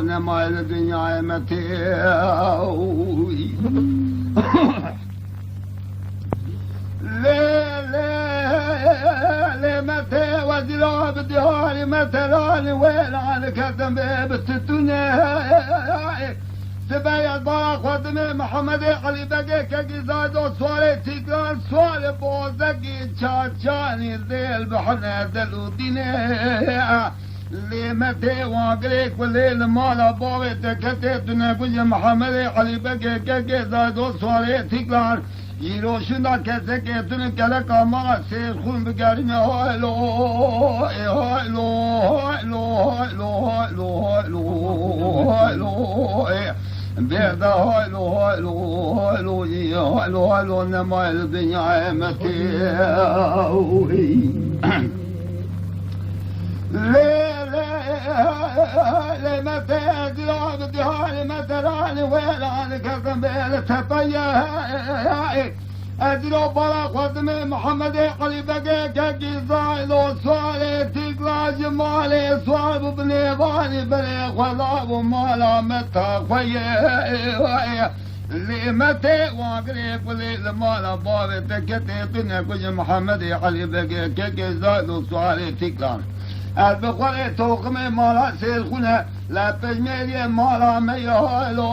نما الدنيا متى متى وزلا بديار مثلا وين على كتم بالتتونه سبايا البارا خدمه محمد علي بقى كجزاد وصوره تكرار صوره بوزكي تشاني ذيل بحنا دلودينه متى واقريك والليل مالا بابي تكتبتنا كل محمد علي بقى كجزاد وصوره تكرار يرو شندا كسكتن كلك ما سيخون بقارنا هالو هالو هالو هالو هالو هالو بيضا هالو هالو هالو هالو هالو نما الدنيا متى متى أدرى بدهاني مثلا وين على كتم بالتطيّة أدرى برا خدمة محمد علي بقى كي زايلو صالي تقلا جمالي صالب بنيباني بلي خلاب ومالا متى خوية اللي متى واقريك واللي مالا بابي تكتي تنا كل محمد علي بقى كي زايلو صالي تقلا البخاري توقمي مالا سيرخونه لا تجميلي مالا ميهالو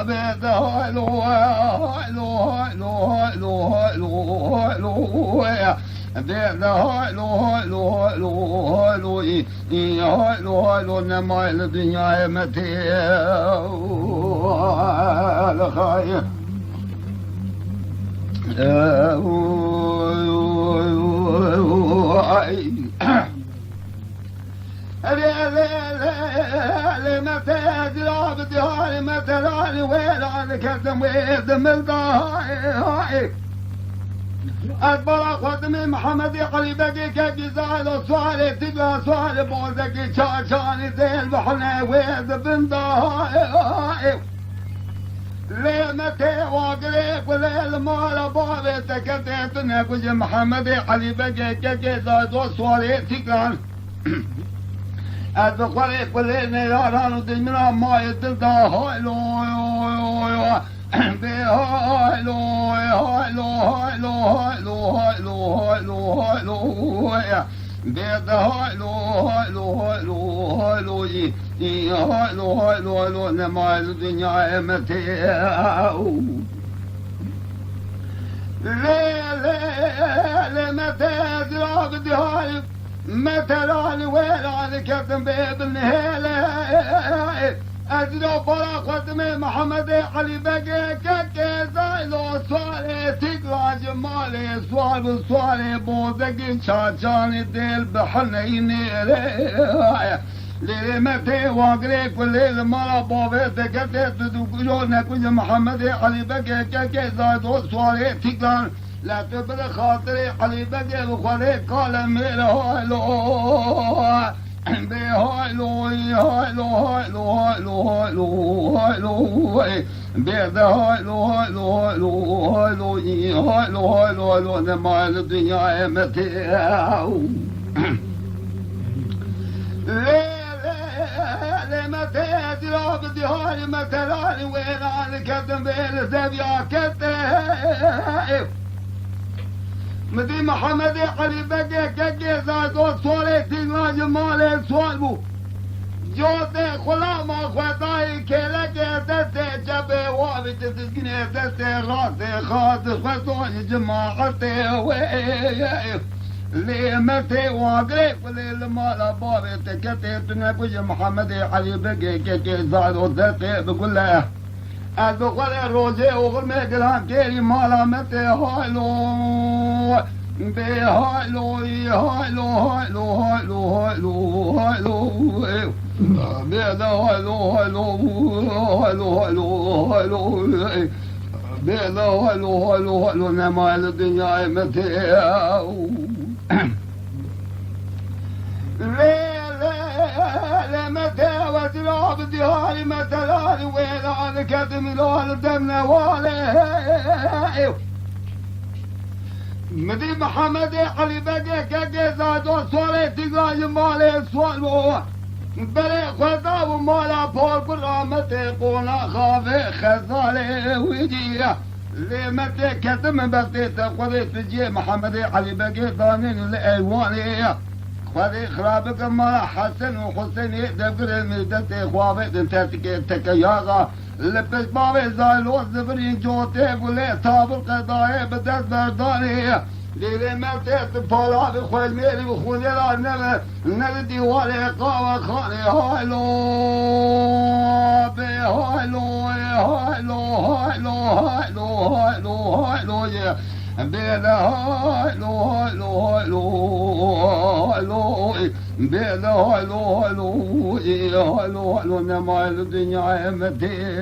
بيضا هالو هالو هالو هالو هالو هالو بيضا هالو هالو هالو هالو هالو هالو نما الدنيا متى الخايف متى أدرى بدياري مثلا وين على كتم ويدم الضايع أكبر خدمي محمد علي بقي كجزال صالي تقلا صالي بوزكي شاشاني زي البحنا ويدم ضايع ليه متى واقريك وليل مالا بابي تكتبتنا كل محمد علي بقي كجزال صالي تقلا البخاري كل نيران ودمنا ما يدلتا هايلو هايلو هايلو هايلو هايلو هايلو هايلو هايلو بيض هايلو هايلو هايلو هايلو هايلو هايلو هايلو نما الدنيا متى ليه متى أدرى بدياري مثلا وين على كتم بيض النهيلة أدرى برا خدمة محمد علي بقى كي زايلو صالي تقرا جمالي صوالب صالي بوزكي شاشاني ديل بحنيني ليه متى واقريك والليل مالا بابي تكتت تدوكجونا كل محمد علي بقى كي زايلو صالي تقرا لا تبر خاطري علي بقى بخلي قال ميل هايلو بهايلو هايلو هايلو هايلو هايلو هايلو بيض هايلو هايلو هايلو هايلو هايلو هايلو هايلو نما الدنيا متى ليه متى أدرى بدياري مثلا وين على كتم بالزبيا كتف مدي محمد علي بقى كي زاد صوري تقلا جمالي صوالبو جوتي خلاما خواتاي كيلك دستي جبي وابي تسكني دستي راسي خاطي خواتوني جماعتي ويف ليه متى واقريك وليل مالا بابي تكتي تنبوش محمد علي بقى كي زاد دستي بقول له البخاري روزي وغرمي قلام كيري مالا متى هايلو بهايلو هايلو هايلو هايلو هايلو هايلو بيدا هلو هلو هلو هلو هلو بيدا هلو هلو هلو نما الدنيا متى لا متى وزراب دياري متى لالي ويلا كتم لال دمنا والي مدي محمد علي بقى كجزاد وصولي تقال مالي سوالو بلي خدا ومالا بول برامتي قونا خافي خزالي ويجي لي متى كتم بغتي تقضي تجي محمد علي بقى دانين الايواني خذي خرابك ما حسن وحسين يدبر المدتي خوافي انت تكياغا لبس بابي زايلو الزبرين جوتي ولي تاب القضايا بدت برداني ليلي ما تطلع بخوي الميري وخوني لا نردي والي قاوة خاني هايلو بي هايلو هايلو هايلو هايلو هايلو هايلو يا بيلا هايلو هايلو هايلو هايلو بيلا هايلو هايلو هايلو هايلو نما الدنيا متى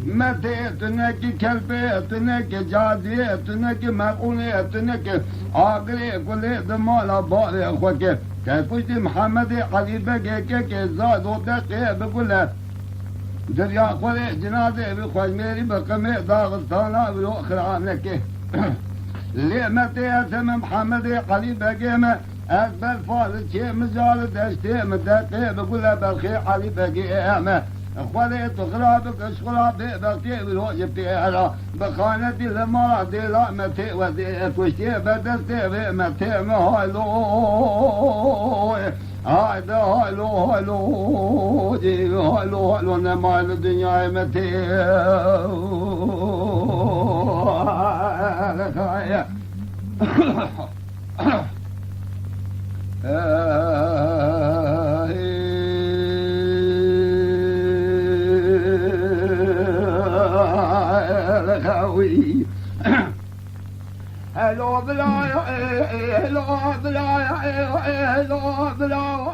متى تنكي كلبي تنكي جادي تنكي مقوني تنكي عقلي كل دمالا بالي اخوك كيف محمد علي بقى كي زاد ودقي بقول دريا خولي جنازي بخوش ميري بقمي داغستانا بالاخر عنك ليه متى اسم محمد علي بقيمه اقبل فاضل شي مجال دشتي مدقي بقول بالخي علي بقيمه خولي تغرابك اشغلابي بقي بالوجه بتاعها بخانتي المرض لا متى ودي كوشتي بدستي متى مهلو هايدا هالو هالو جي هالو هالو نما الدنيا متى هلو بلا هلو بلا هلو بلا